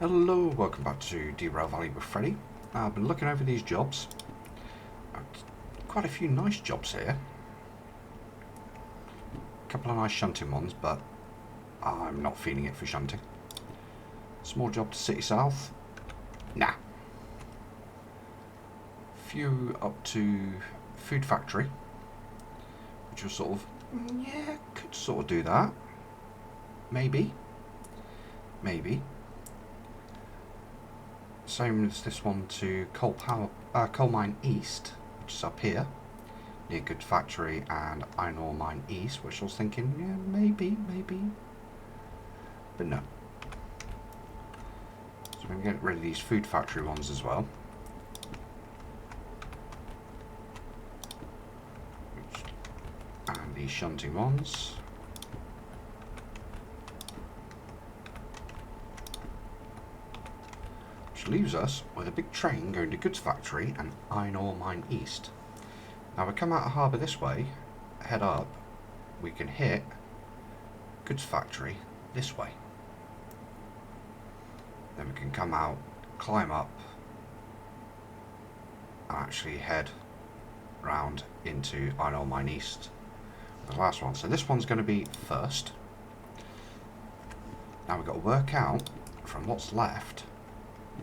Hello, welcome back to Derail Valley with Freddy. I've been looking over these jobs. Quite a few nice jobs here. A couple of nice shunting ones, but I'm not feeling it for shunting. Small job to City South. Nah. Few up to Food Factory, which was sort of, yeah, could sort of do that. Maybe. Same as this one to Coal Mine East, which is up here, near Good Factory and Iron Ore Mine East, which I was thinking, yeah, maybe, but no. So we're going to get rid of these Food Factory ones as well. And these shunting ones. Leaves us with a big train going to Goods Factory and Iron Ore Mine East. Now we come out of harbour this way, head up, we can hit Goods Factory this way. Then we can come out, climb up, and actually head round into Iron Ore Mine East. The last one. So this one's going to be first. Now we've got to work out from what's left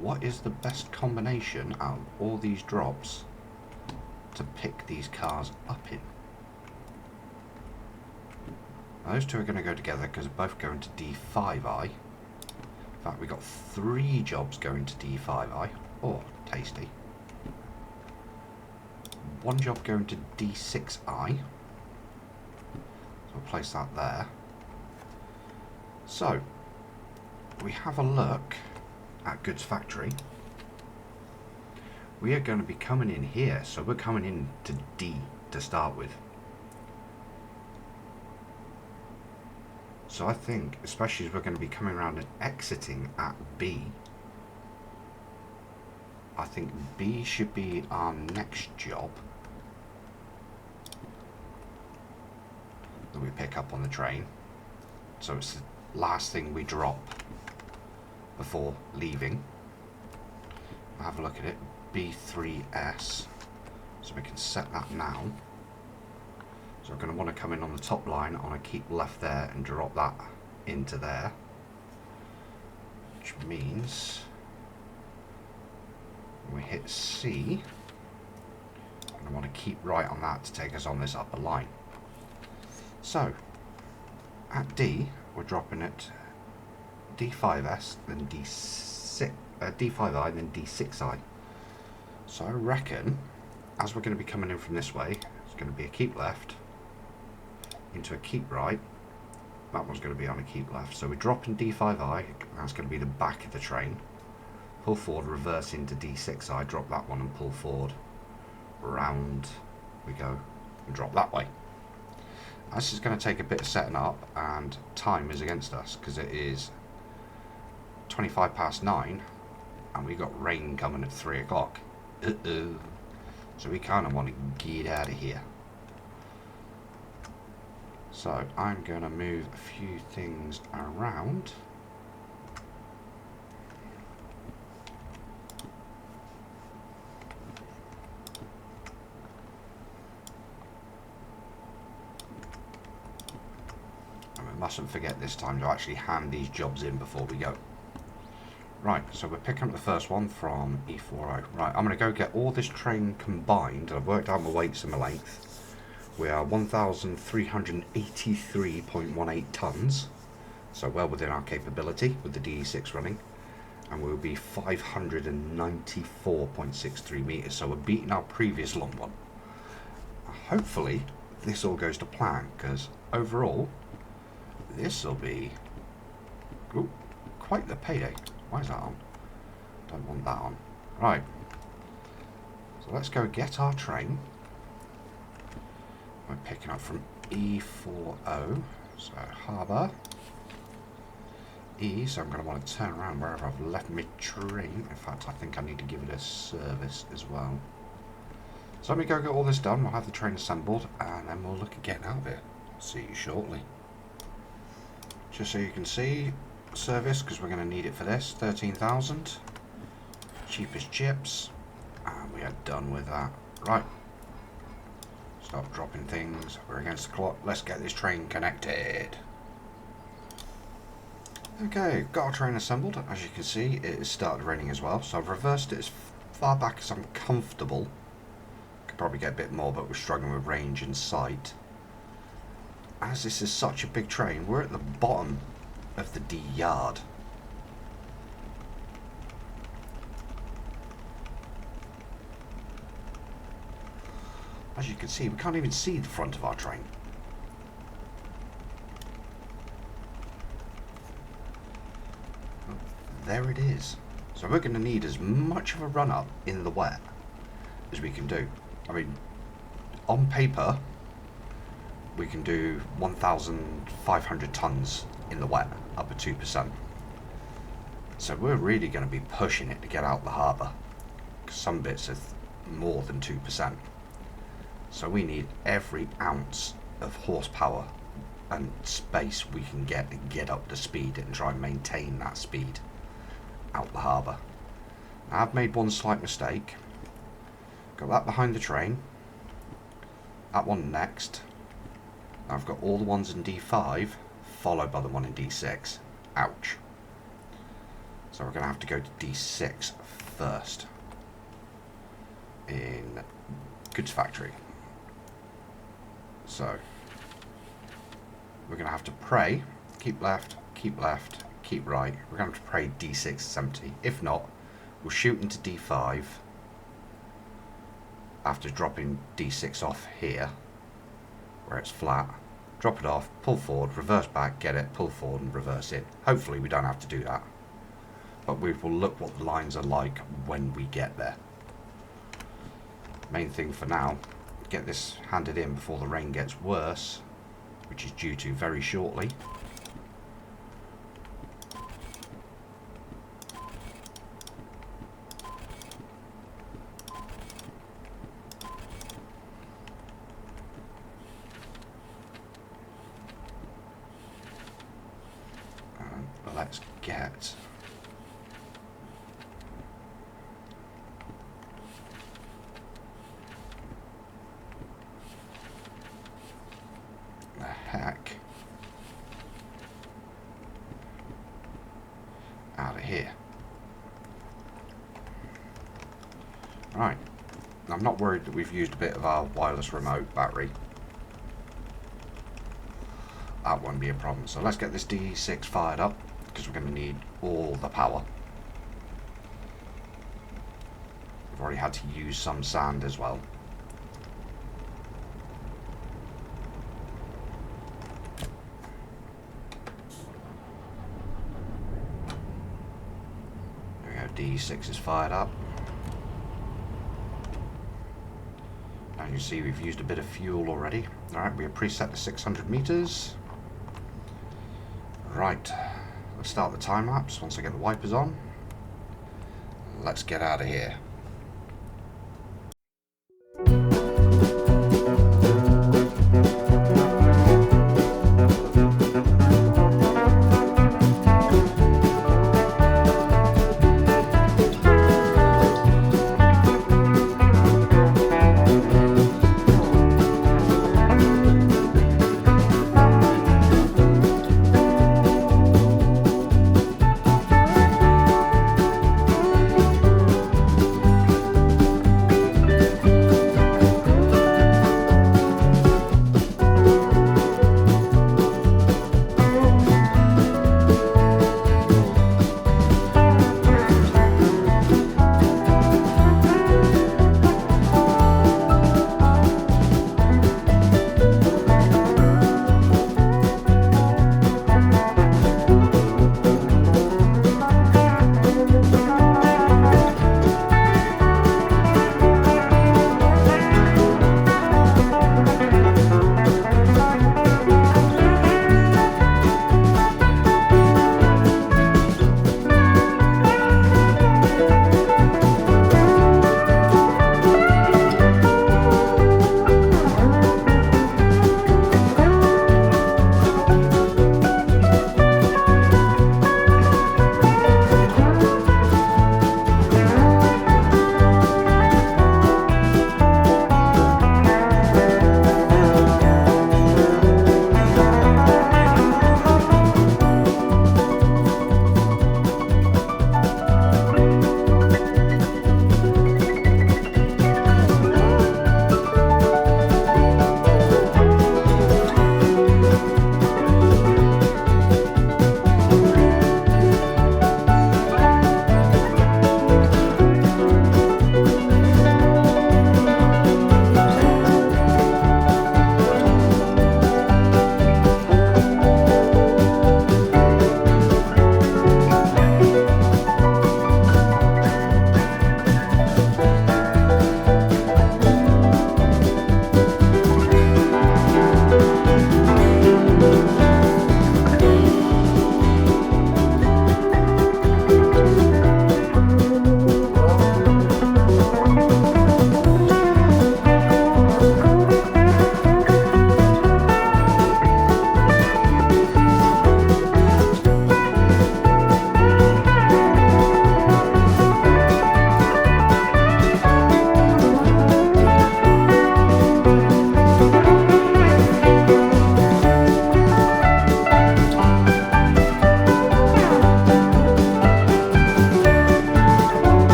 what is the best combination out of all these drops to pick these cars up in. Now those two are going to go together because they're both going to D5i. In fact, we've got 3 jobs going to D5i. Oh, tasty. 1 job going to D6i. So we'll place that there. So, we have a look at Goods Factory. We are going to be coming in here, so we're coming in to D to start with. So I think, especially as we're going to be coming around and exiting at B, I think B should be our next job that we pick up on the train. So it's the last thing we drop before leaving. I'll have a look at it. B3S. So we can set that now. So we're going to want to come in on the top line on a keep left there and drop that into there. Which means when we hit C, we're going to want to keep right on that to take us on this upper line. So at D, we're dropping it D5S, then D5i, then D6i. So I reckon, as we're going to be coming in from this way, it's going to be a keep left, into a keep right. That one's going to be on a keep left. So we're dropping D5i, that's going to be the back of the train. Pull forward, reverse into D6i, drop that one and pull forward. Round we go and drop that way. This is going to take a bit of setting up, and time is against us because it is 25 past 9 and we got rain coming at 3 o'clock. So we kind of want to get out of here. So I'm going to move a few things around. And we mustn't forget this time to actually hand these jobs in before we go. Right, so we're picking up the first one from E40. Right, I'm going to go get all this train combined. I've worked out my weights and my length. We are 1,383.18 tonnes. So well within our capability with the DE6 running. And we'll be 594.63 metres. So we're beating our previous long one. Hopefully this all goes to plan, because overall this will be quite the payday. Why is that on? Don't want that on. Right. So let's go get our train. We're picking up from E40. So harbour. E, so I'm going to want to turn around wherever I've left my train. In fact, I think I need to give it a service as well. So let me go get all this done. We'll have the train assembled and then we'll look at getting out of here. See you shortly. Just so you can see, service because we're going to need it for this. 13,000. Cheapest chips. And we are done with that. Right. Stop dropping things. We're against the clock. Let's get this train connected. Okay, got our train assembled. As you can see, it has started raining as well. So I've reversed it as far back as I'm comfortable. Could probably get a bit more, but we're struggling with range and sight. As this is such a big train, we're at the bottom of the D yard. As you can see, we can't even see the front of our train. Oh, there it is. So we're going to need as much of a run up in the wet as we can do. I mean, on paper, we can do 1,500 tons in the wet, up at 2%. So we're really going to be pushing it to get out the harbour. Some bits are more than 2%. So we need every ounce of horsepower and space we can get to get up to speed and try and maintain that speed out the harbour. Now, I've made one slight mistake. Got that behind the train. That one next. I've got all the ones in D5 followed by the one in D6. Ouch. So we're going to have to go to D6 first in goods factory. So we're going to have to pray, keep left, keep right. We're going to have to pray D6 is empty. If not, we'll shoot into D5 after dropping D6 off here where it's flat. Drop it off, pull forward, reverse back, get it, pull forward and reverse in. Hopefully we don't have to do that. But we will look what the lines are like when we get there. Main thing for now, get this handed in before the rain gets worse, which is due to very shortly. Let's get the heck out of here. Right, I'm not worried that we've used a bit of our wireless remote battery. That won't be a problem. So let's get this D6 fired up, because we're going to need all the power. We've already had to use some sand as well. There we go, D6 is fired up. Now you see we've used a bit of fuel already. Alright, we have preset to 600 meters. Right. Let's start the time lapse once I get the wipers on. Let's get out of here.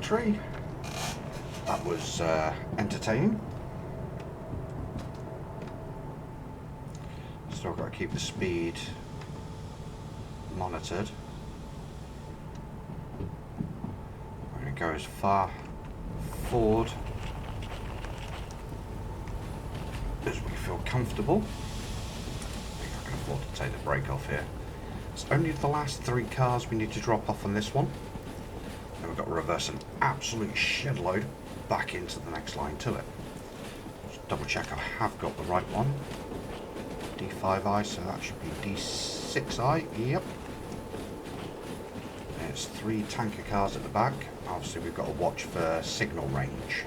victory. That was entertaining. Still got to keep the speed monitored. We're going to go as far forward as we feel comfortable. I think I can afford to take the brake off here. It's only the last 3 cars we need to drop off on this one. Then we've got to reverse an absolute shed load back into the next line to it. Just double check I have got the right one. D5i, so that should be D6i, yep. There's 3 tanker cars at the back. Obviously we've got to watch for signal range.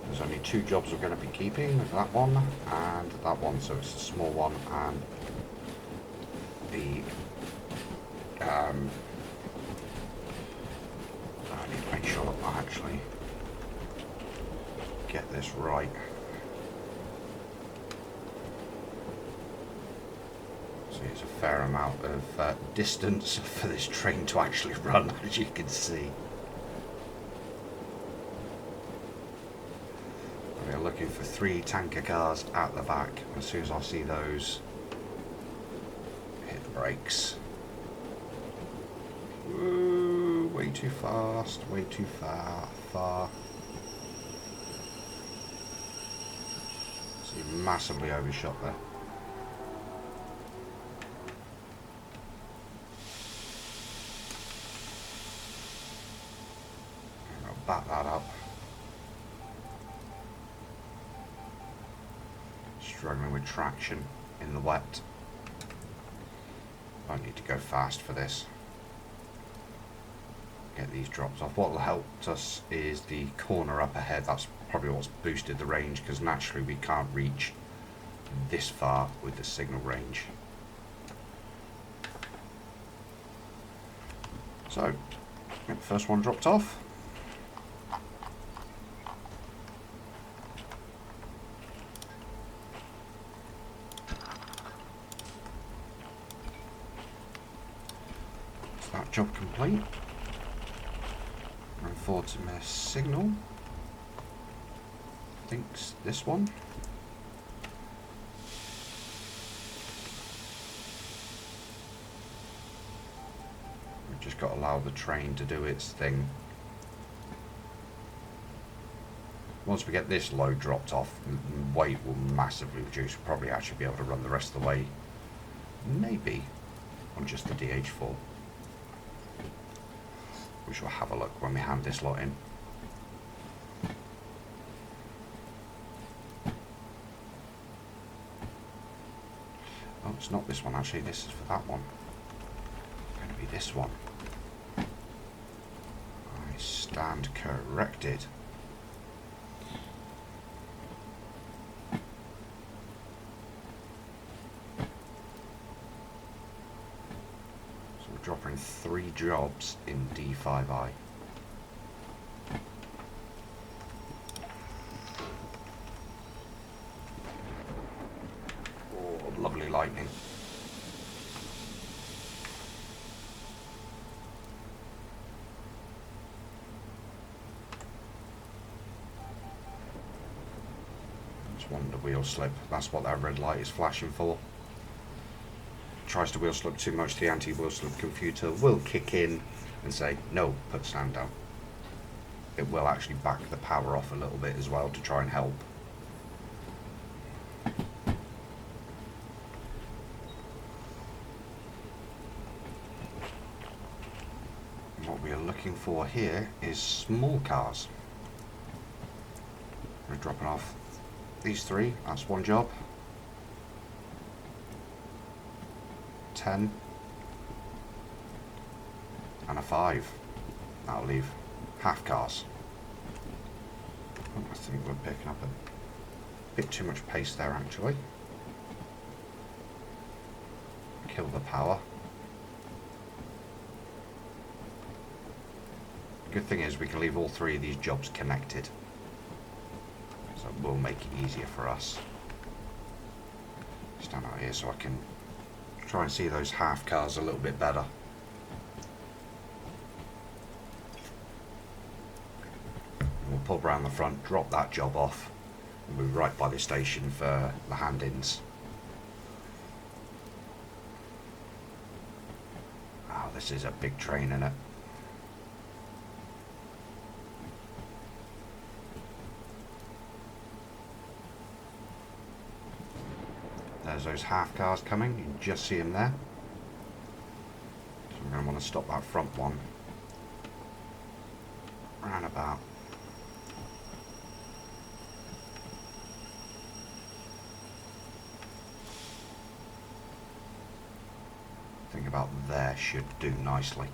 There's only 2 jobs we're going to be keeping, that one and that one, so it's a small one and the I need to make sure that I actually get this right. So there's a fair amount of distance for this train to actually run, as you can see. We're looking for 3 tanker cars at the back. As soon as I see those, hit the brakes. Whoa, way too fast, way too far. So you massively overshot there. I'll back that up. Struggling with traction in the wet. I need to go fast for this. Get these drops off. What will help us is the corner up ahead. That's probably what's boosted the range, because naturally we can't reach this far with the signal range. So, get the first one dropped off. Is that job complete? Run forward to my signal. I think it's this one. We've just got to allow the train to do its thing. Once we get this load dropped off, weight will massively reduce. We'll probably actually be able to run the rest of the way, maybe on just the DH4. We shall have a look when we hand this lot in. Oh, it's not this one actually, this is for that one. It's going to be this one. I stand corrected. Dropping 3 jobs in D5i. Oh, lovely lightning. Just wonder wheel slip. That's what that red light is flashing for. Tries to wheel slip too much, the anti-wheel slip computer will kick in and say, no, put stand down. It will actually back the power off a little bit as well to try and help. And what we are looking for here is small cars. We're dropping off these 3, that's one job. 10 and a 5. That'll leave half cars. Oh, I think we're picking up a bit too much pace there actually. Kill the power. Good thing is we can leave all 3 of these jobs connected, so it will make it easier for us. Stand out here so I can try and see those half cars a little bit better. pull around the front, drop that job off, and we'll be right by the station for the hand-ins. Oh, this is a big train, isn't it? There's those half cars coming, you can just see them there. So I'm going to want to stop that front one. Round about. I think about there should do nicely.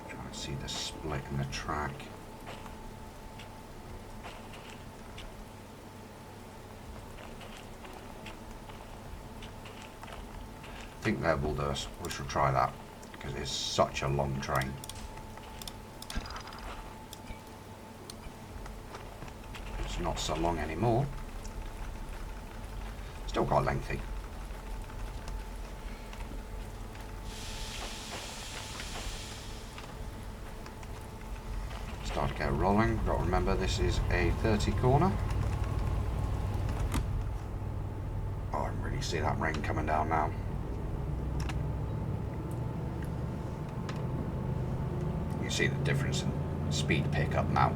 Trying to see the split in the track. I think there will do us. We shall try that because it's such a long train. It's not so long anymore. Still quite lengthy. Start to get rolling. Got to remember this is a 30 corner. Oh, I can really see that rain coming down now. You see the difference in speed pickup now.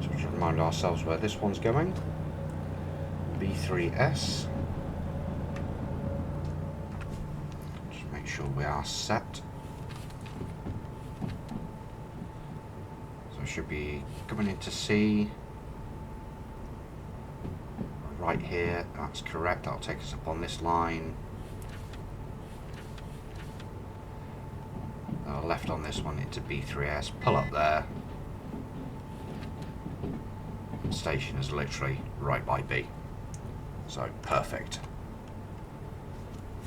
So we should remind ourselves where this one's going. B3S. Just make sure we are set. Should be coming into C right here. That's correct. That'll take us up on this line. Left on this one into B3S. Pull up there. The station is literally right by B. So perfect.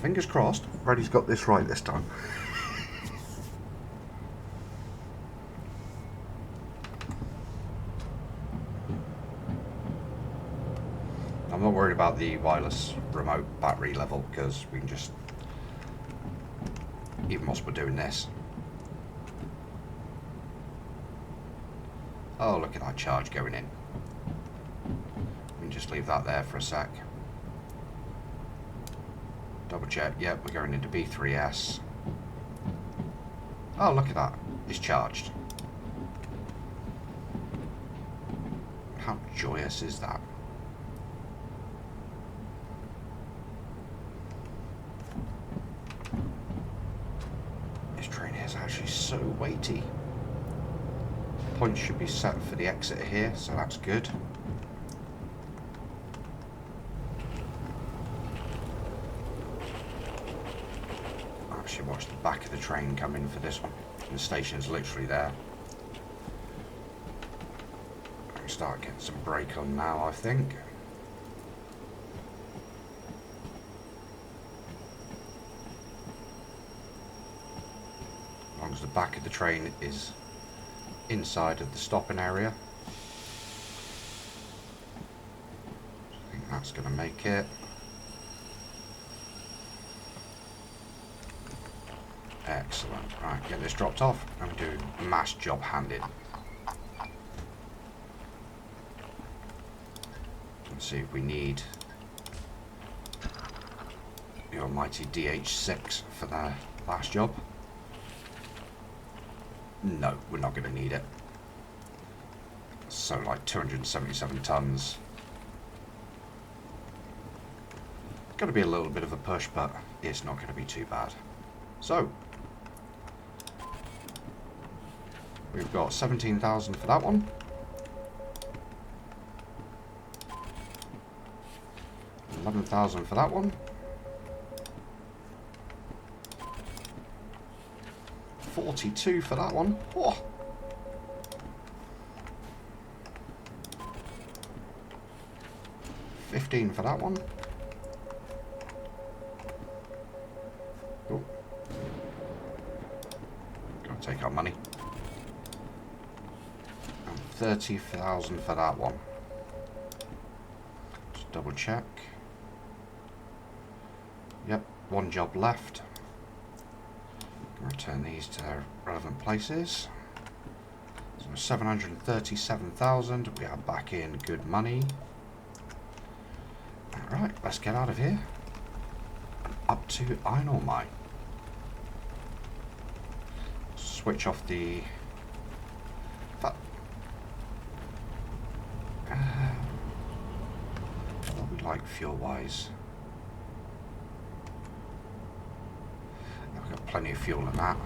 Fingers crossed. Freddie's got this right this time. I'm not worried about the wireless remote battery level because we can just, even whilst we're doing this. Oh, look at that charge going in. We can just leave that there for a sec. Double check, yep, we're going into B3S. Oh, look at that, it's charged. How joyous is that? Actually so weighty. Points should be set for the exit here, so that's good. Actually watch the back of the train come in for this one. The station's literally there. I can start getting some brake on now, I think. As long as the back of the train is inside of the stopping area. I think that's going to make it. Excellent. Right, get this dropped off and do mass job handed. Let's see if we need the almighty DH6 for the last job. No, we're not going to need it. So like 277 tons. Going to be a little bit of a push, but it's not going to be too bad. So we've got 17,000 for that one. 11,000 for that one. 42 for that one. Oh. $15 for that one. Oh. Gotta take our money. 30,000 for that one. Just double check. Yep, one job left. Return these to their relevant places. So 737,000. We are back in good money. Alright, let's get out of here. And up to iron ore mine. Switch off the... what we like fuel-wise. We've got plenty of fuel in that.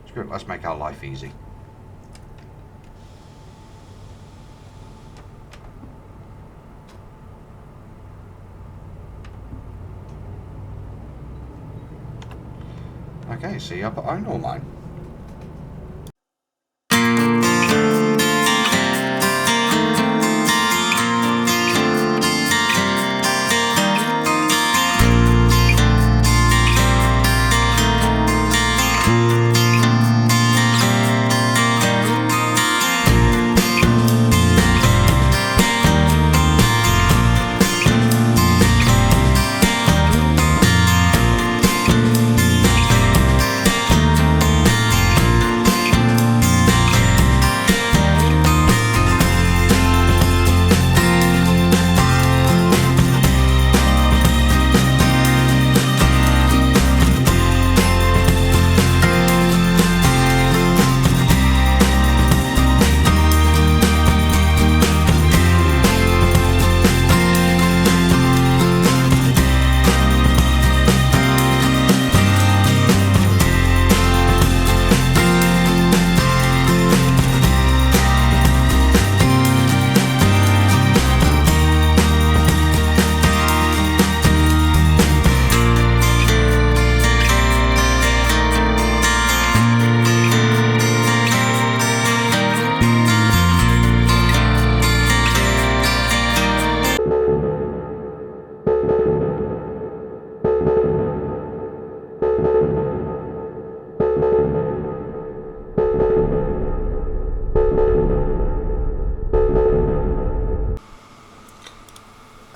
Screw it, let's make our life easy. Okay, see you up at iron ore mine.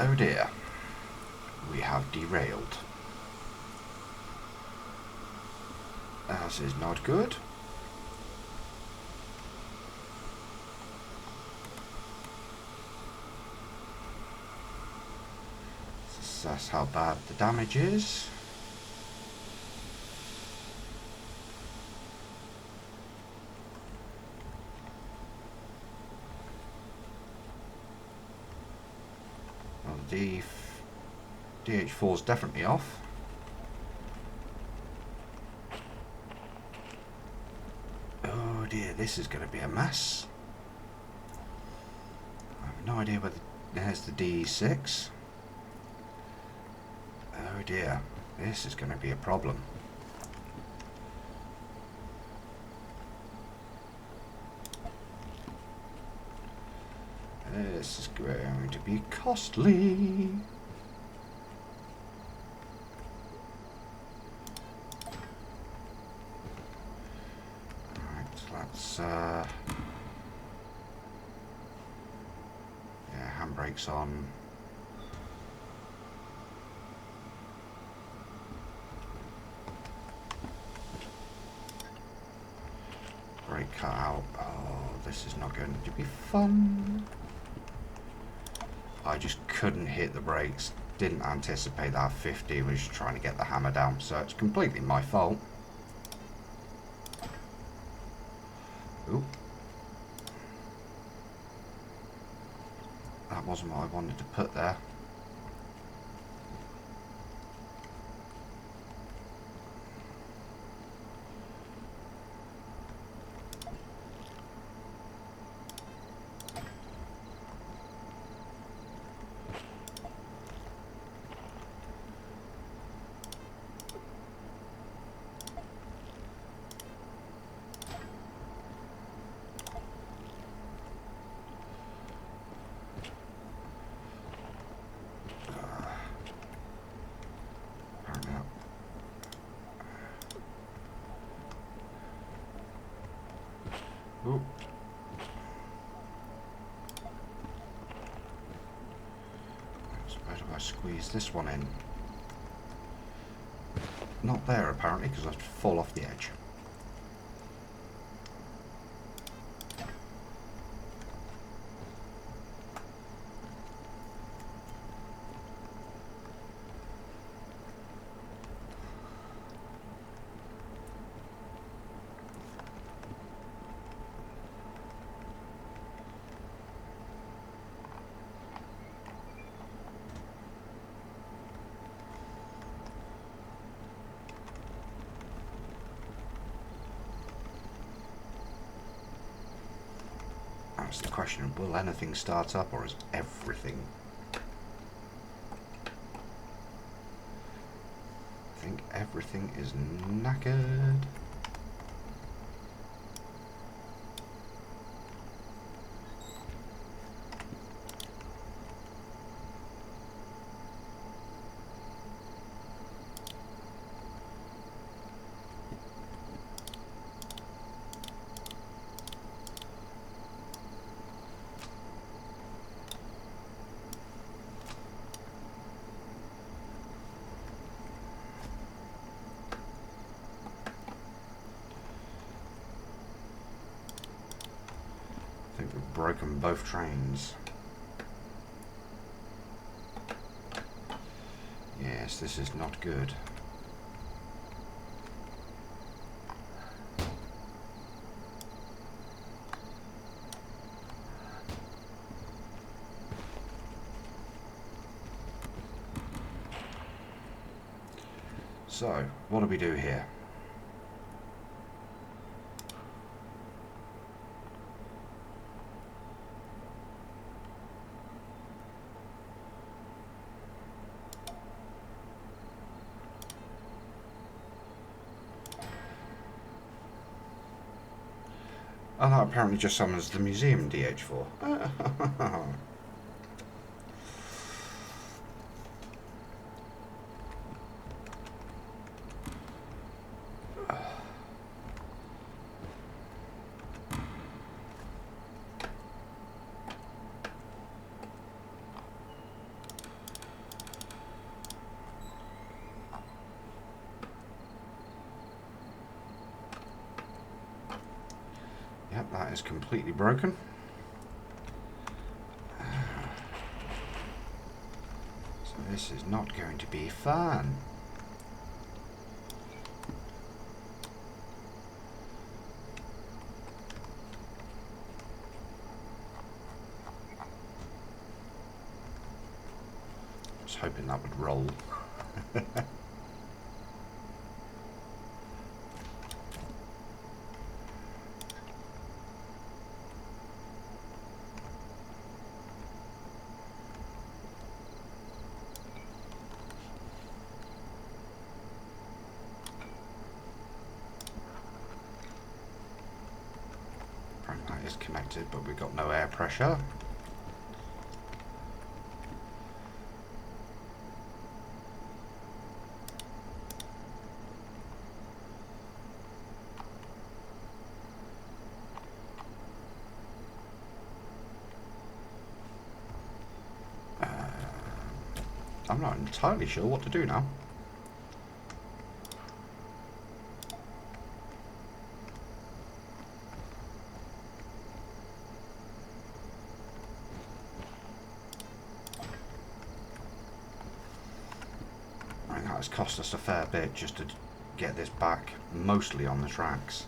Oh dear, we have derailed. This is not good. Let's assess how bad the damage is. Well, the DH4 is definitely off. Oh dear, this is going to be a mess. I have no idea whether there's the DE6. Oh dear, this is going to be a problem. This is going to be costly. Alright, let's yeah, handbrakes on. Brake cut out. Oh, this is not going to be fun. I just couldn't hit the brakes. Didn't anticipate that 50. Was just trying to get the hammer down, so it's completely my fault. Ooh. That wasn't what I wanted to put there. squeeze this one in. Not there apparently, because I have to fall off the edge. That's the question, will anything start up or is everything? I think everything is knackered. I think we've broken both trains. Yes, this is not good. So, what do we do here? Oh, that apparently just summons the museum DH4. Yep, that is completely broken. So this is not going to be fun. I was hoping that would roll. That is connected, but we've got no air pressure. I'm not entirely sure what to do now. Right, that has cost us a fair bit just to get this back mostly on the tracks.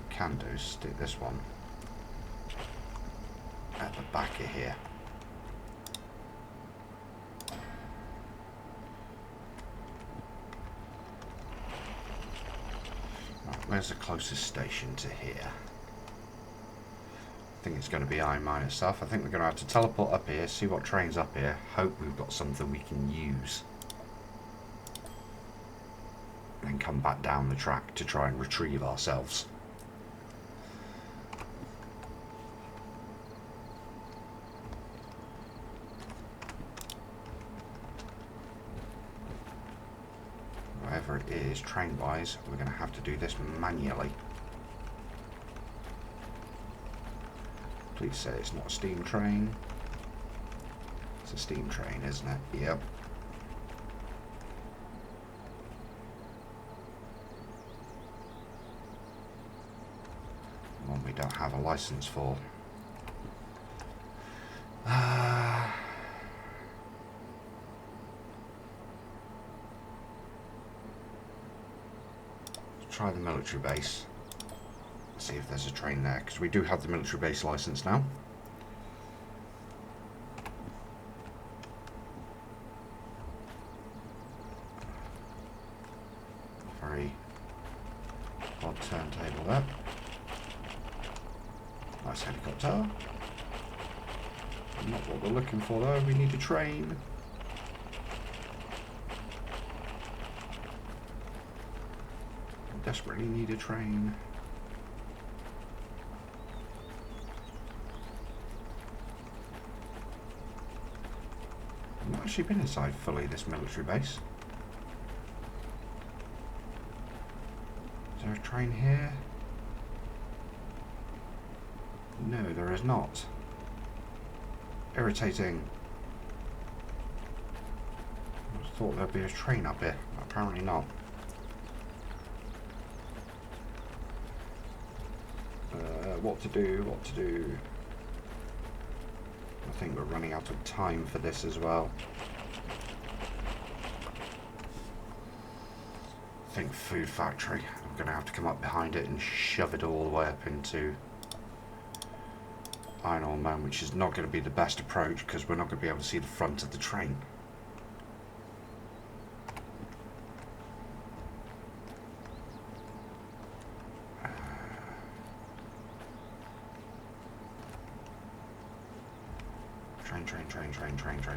Can do is stick this one at the back of here. Right, where's the closest station to here? I think it's going to be I- stuff. I think we're going to have to teleport up here, see what train's up here, hope we've got something we can use, then come back down the track to try and retrieve ourselves. is train-wise, we're going to have to do this manually. Please say it's not a steam train. It's a steam train, isn't it? Yep. One we don't have a license for. Try the military base. See if there's a train there, because we do have the military base license now. Very odd turntable there. Nice helicopter. Not what we're looking for though, we need a train. We desperately need a train. I've not actually been inside fully this military base. Is there a train here? No, there is not. Irritating. I thought there'd be a train up here. Apparently not. What to do, what to do. I think we're running out of time for this as well. I think food factory. I'm going to have to come up behind it and shove it all the way up into Iron Ore Mine, which is not going to be the best approach because we're not going to be able to see the front of the train.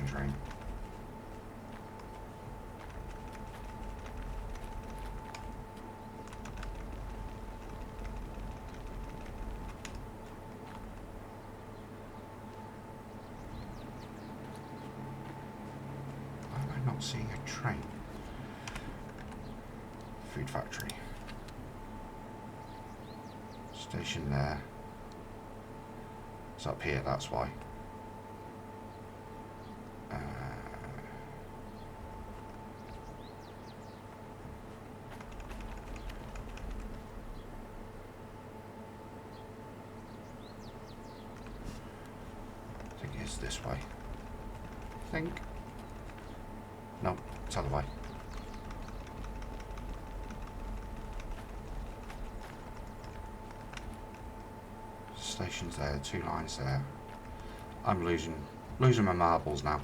Train. Why am I not seeing a train? Food factory. Station there. It's up here, that's why. This way. I think. No, it's the other way. Stations there, 2 lines there. I'm losing my marbles now.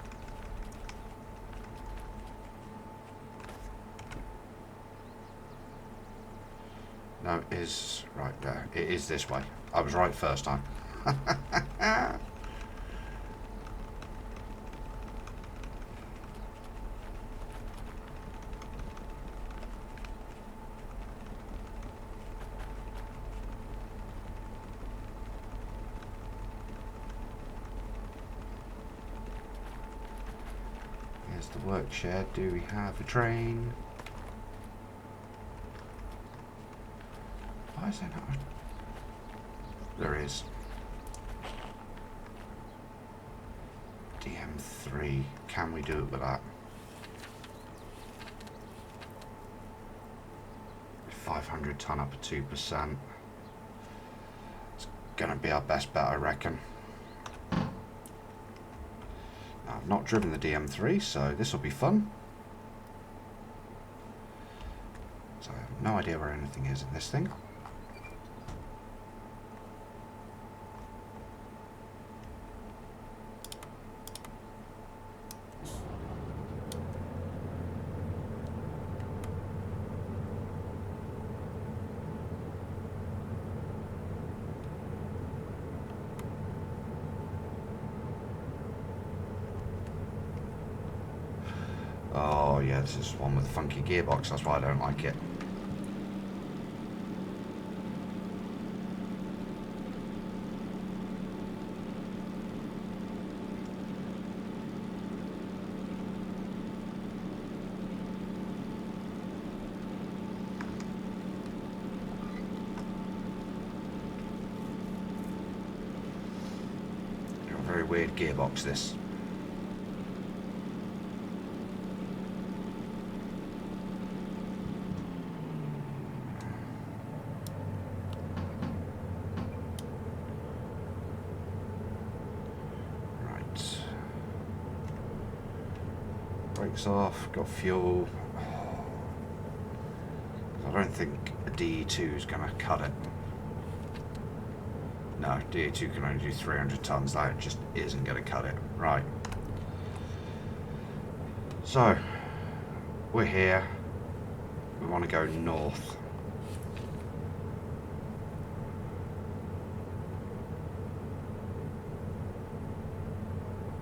No, it is right there. It is this way. I was right first time. Here's the work shed. Do we have a train? Why is there not a... There is. DM3. Can we do it with that? 500 ton up to 2%. It's gonna be our best bet, I reckon. I've not driven the DM3, so this will be fun. So I have no idea where anything is in this thing. Oh yeah, this is one with a funky gearbox, that's why I don't like it. very weird gearbox, this. Right. Brakes off, got fuel. I don't think a DE2 is going to cut it. No, DE2 can only do 300 tons. That just isn't going to cut it. Right. So, we're here. We want to go north.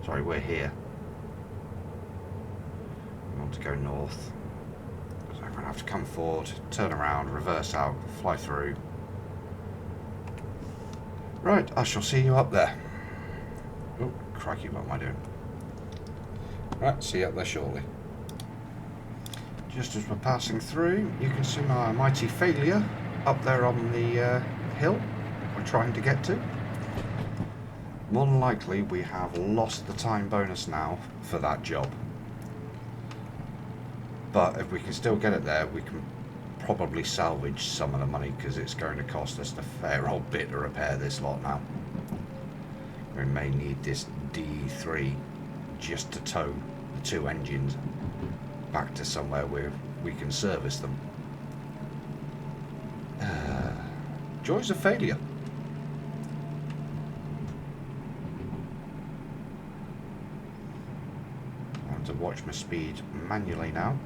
Sorry, we're here. We want to go north. So I'm going to have to come forward, turn around, reverse out, fly through. Right, I shall see you up there. Oh, crikey, what am I doing? Right, see you up there shortly. Just as we're passing through, you can see my mighty failure up there on the hill we're trying to get to. More than likely, we have lost the time bonus now for that job. But if we can still get it there, we can probably salvage some of the money, because it's going to cost us a fair old bit to repair this lot now. We may need this D3 just to tow the 2 engines back to somewhere where we can service them. Joys of failure. I want to watch my speed manually now.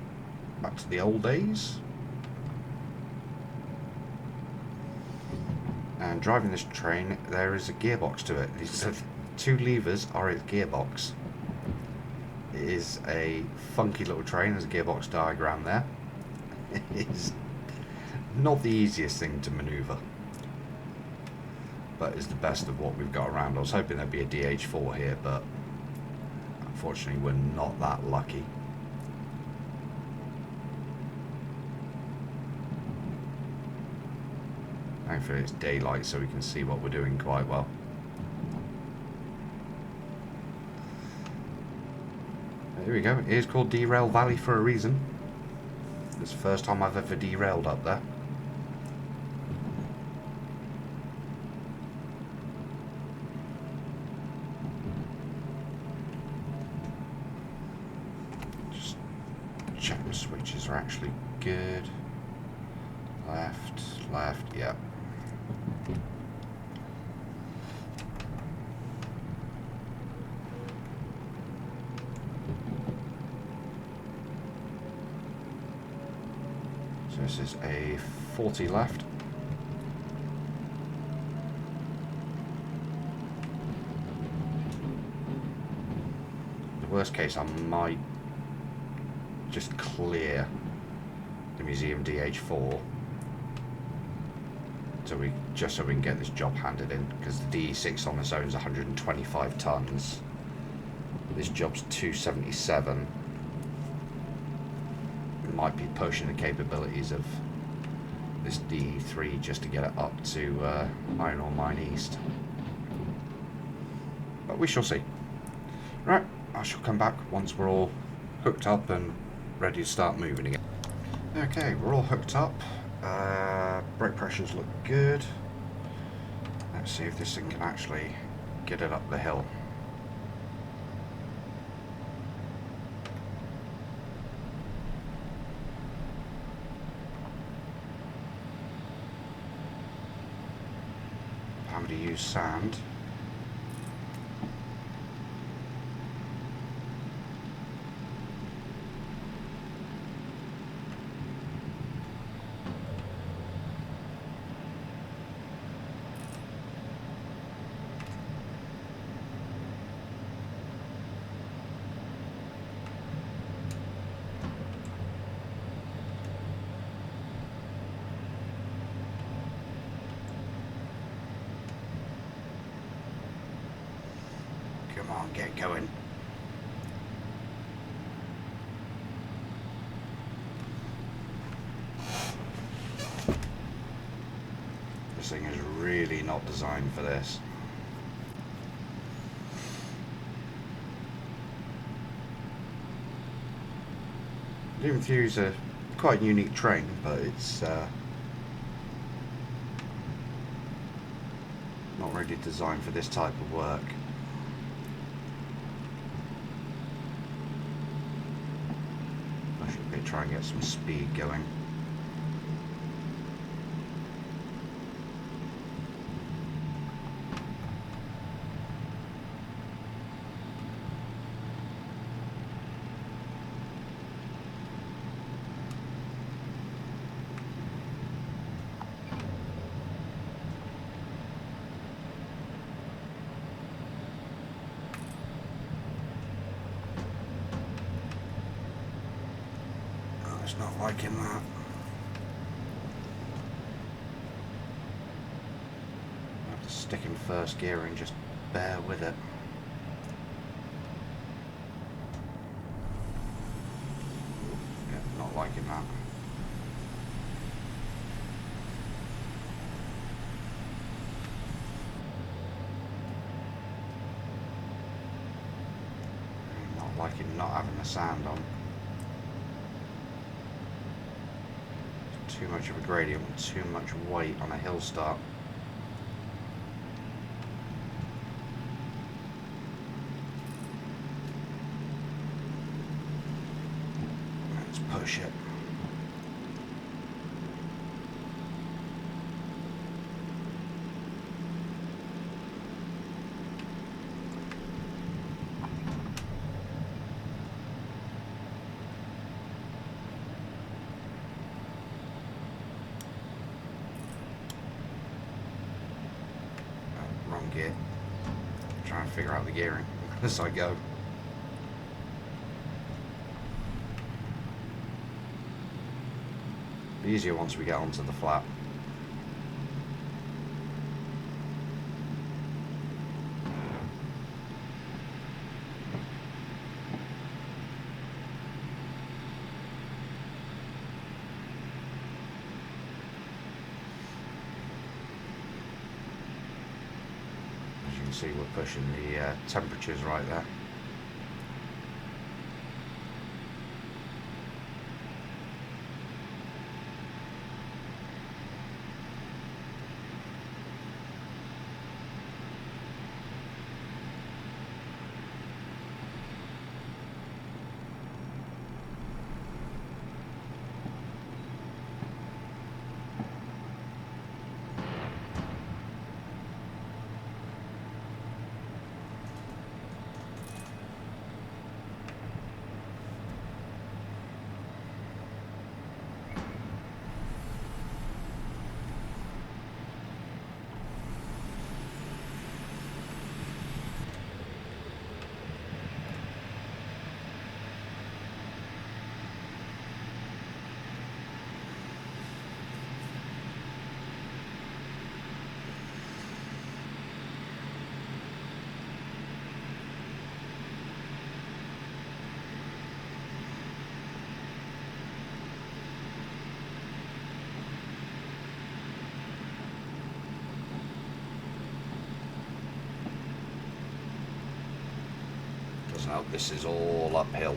Back to the old days. And driving this train, there is a gearbox to it. These 2 levers are its gearbox. It is a funky little train. There's a gearbox diagram there. It is not the easiest thing to manoeuvre, but it's the best of what we've got around. I was hoping there'd be a DH4 here, but unfortunately we're not that lucky. Hopefully it's daylight so we can see what we're doing quite well. Here we go. It is called Derail Valley for a reason. It's the first time I've ever derailed up there. Just check the switches are actually good. Left, left, yeah. So this is a 40 left. The worst case, I might just clear the museum DH4 so we can get this job handed in, because the DE6 on its own is 125 tons. This job's 277. It might be pushing the capabilities of this DE3 just to get it up to Iron Ore Mine East. But we shall see. Right, I shall come back once we're all hooked up and ready to start moving again. Okay, we're all hooked up. Brake pressures look good. Let's see if this thing can actually get it up the hill. Having to use sand. Come on, get going. This thing is really not designed for this. Doom Fuse a quite unique train, but it's not really designed for this type of work. I should try and get some speed going. Not liking that. I have to stick in first gear and just bear with it. Yeah, not liking that. Not liking not having the sand on. Too much of a gradient with too much weight on a hill start. Let's push it. Wrong gear. Trying to figure out the gearing as I go. Easier once we get onto the flat. As you can see, we're pushing the temperatures right there. Doesn't help, this is all uphill.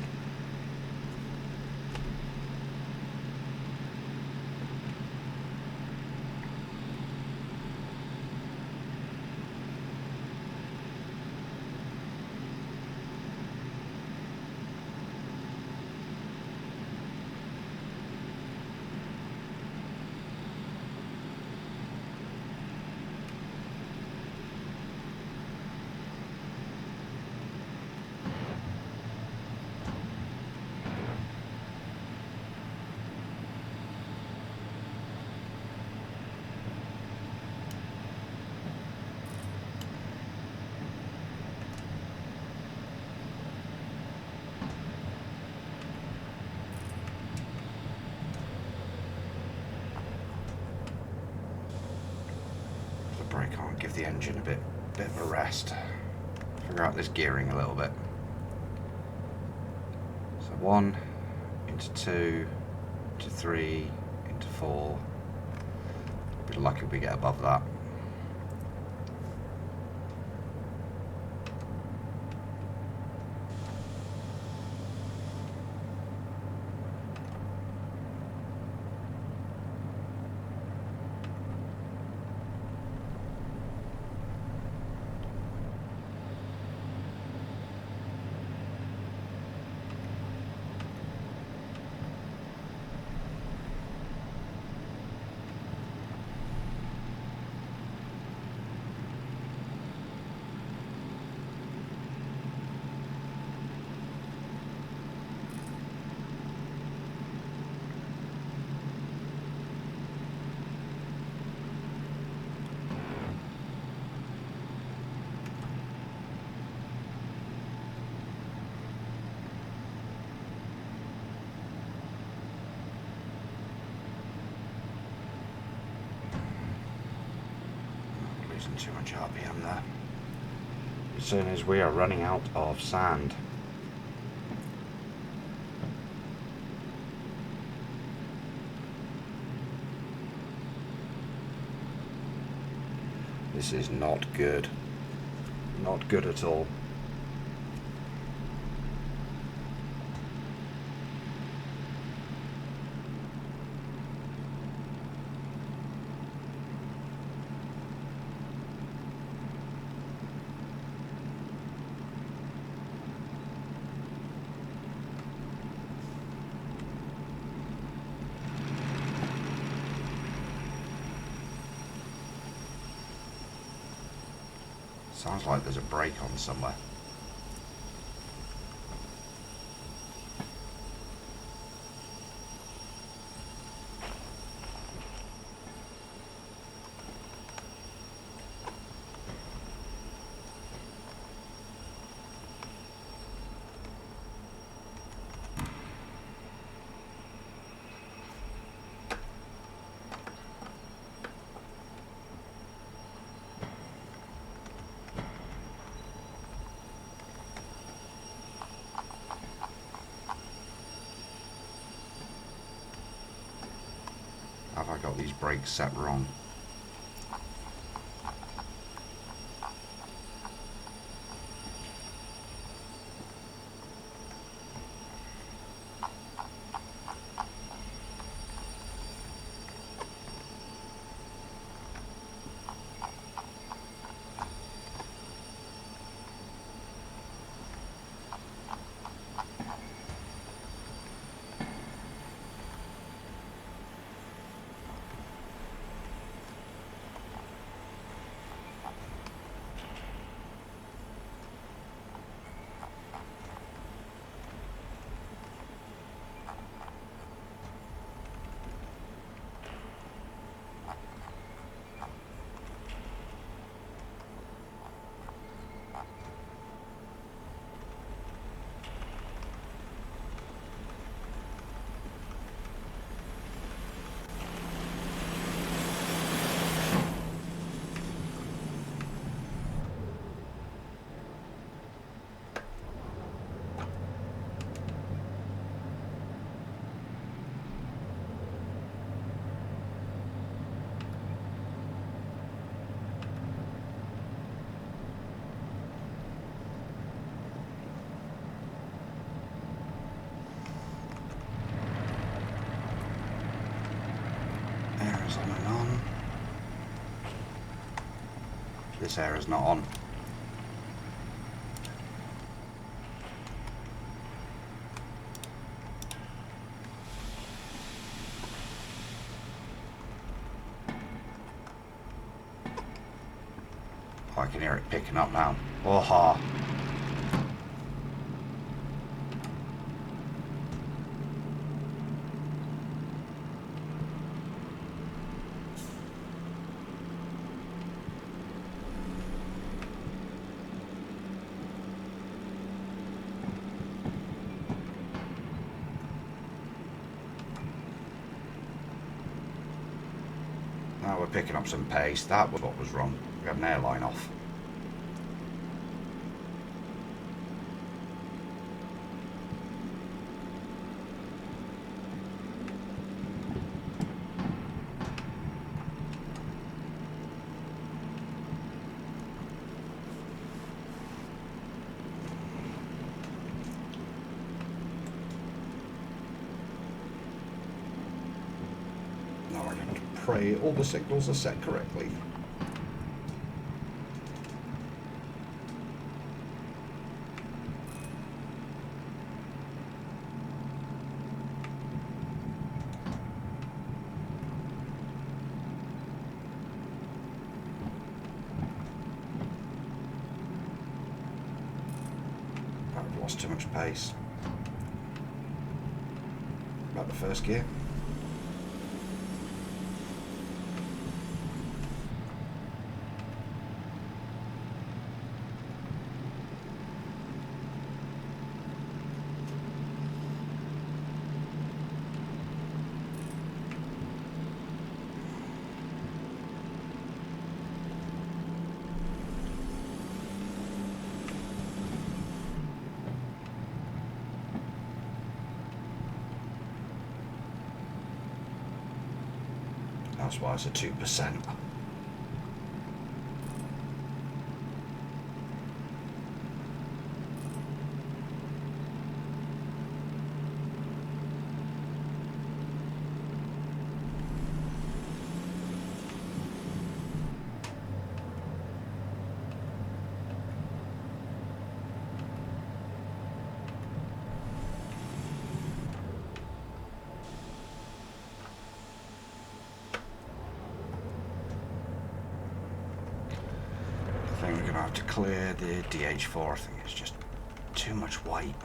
Brake on, give the engine a bit of a rest. Figure out this gearing a little bit. So 1 into 2 into 3 into 4. Be lucky if we get above that. using too much RPM there. As soon as we are running out of sand. This is not good. Not good at all. Sounds like there's a brake on somewhere. Have I got these brakes set wrong? Air's on and on. This air is not on. Oh, I can hear it picking up now. Oh ha! Now we're picking up some pace. That was what was wrong. We had an airline off. Now we're going to pray all the signals are set correctly. I've lost too much pace. About the first gear. That's why it's a 2%. I think we're going to have to clear the DH4. I think it's just too much weight.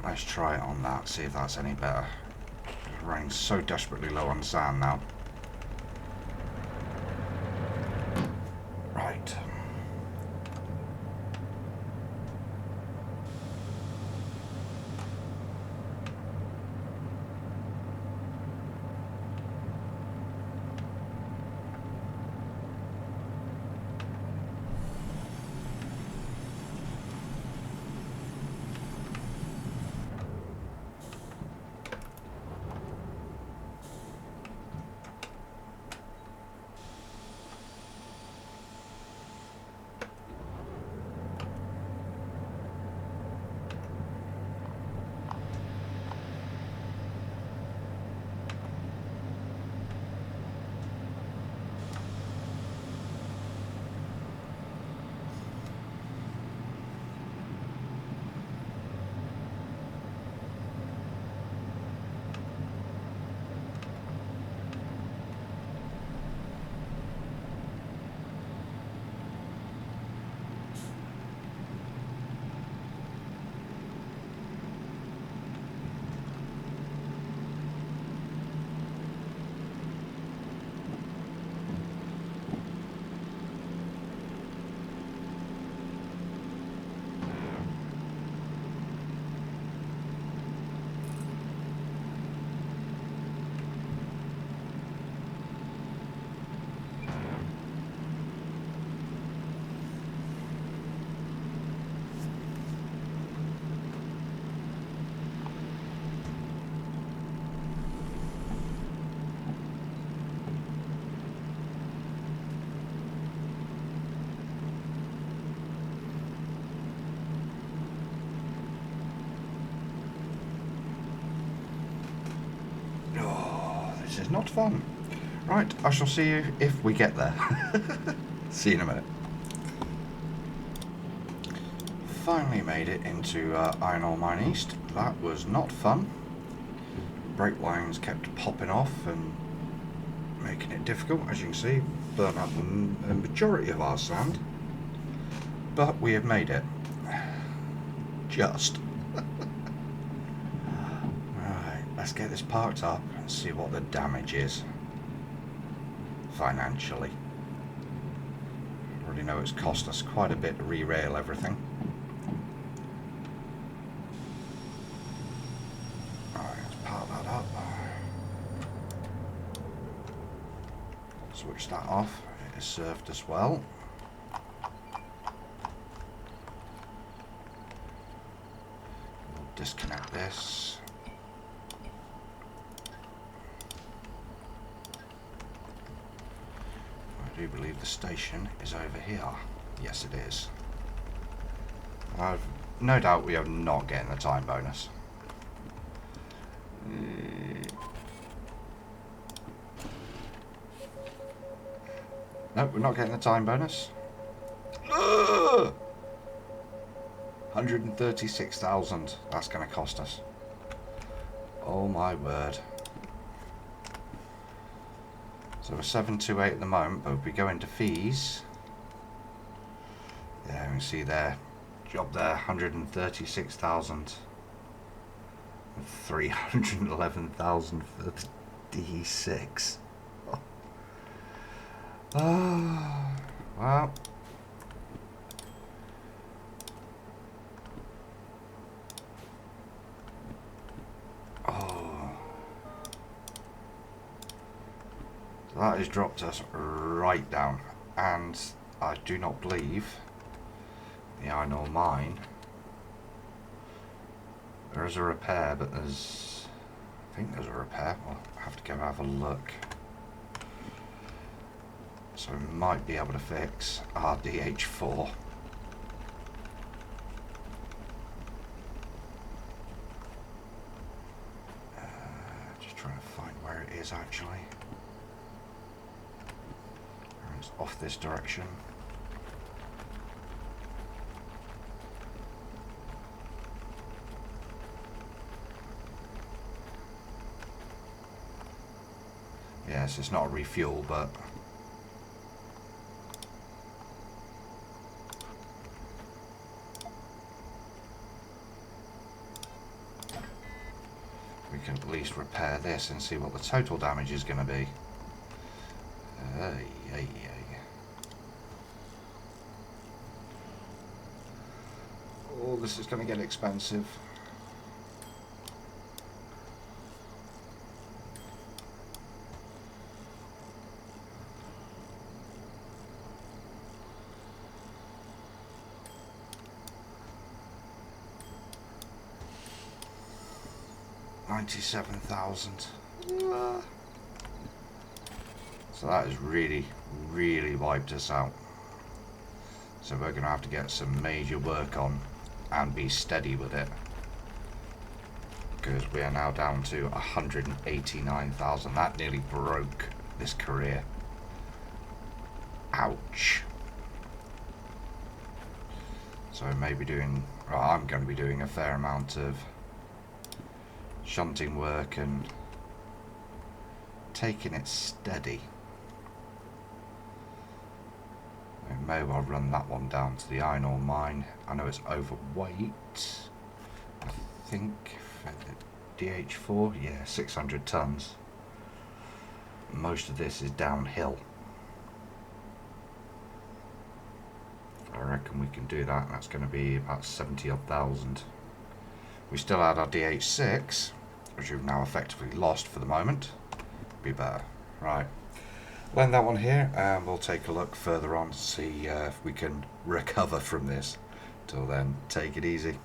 Let's try it on that, see if that's any better. It's running so desperately low on sand now. Right. This is not fun. Right, I shall see you if we get there. See you in a minute. Finally made it into Iron Ore Mine East. That was not fun. Brake lines kept popping off and making it difficult. As you can see, burnt up a majority of our sand. But we have made it. Just. Right, let's get this parked up and see what the damage is financially. Already know it's cost us quite a bit to re-rail everything. Alright, let's park that up. Switch that off. It has served us well. We'll disconnect this. I do believe the station is over here. Yes, it is. I've no doubt we are not getting the time bonus. No, we're not getting the time bonus. 136,000. That's going to cost us. Oh my word. So we're 728 at the moment, but if we go into fees, yeah, you can see there, job there, 136,000. 311,000 for the D6. Oh, well, that has dropped us right down, and I do not believe the iron ore mine. There is a repair, but there's... I think there's a repair. We'll have to go have a look. So we might be able to fix our DH4. Just trying to find where it is actually. It's off this direction. Yes, it's not a refuel, but we can at least repair this and see what the total damage is going to be. Oh, this is going to get expensive. $97,000. So that has really wiped us out. So we're going to have to get some major work on and be steady with it, because we are now down to 189,000. That nearly broke this career. Ouch. So maybe doing, well, I'm going to be doing a fair amount of shunting work and taking it steady. We may well run that one down to the iron ore mine. I know it's overweight. I think DH4, yeah, 600 tons. Most of this is downhill. I reckon we can do that. That's going to be about 70 odd thousand. We still had our DH6, which we've now effectively lost for the moment. Be better. Right. We'll end that one here, and we'll take a look further on to see if we can recover from this. Till then, take it easy.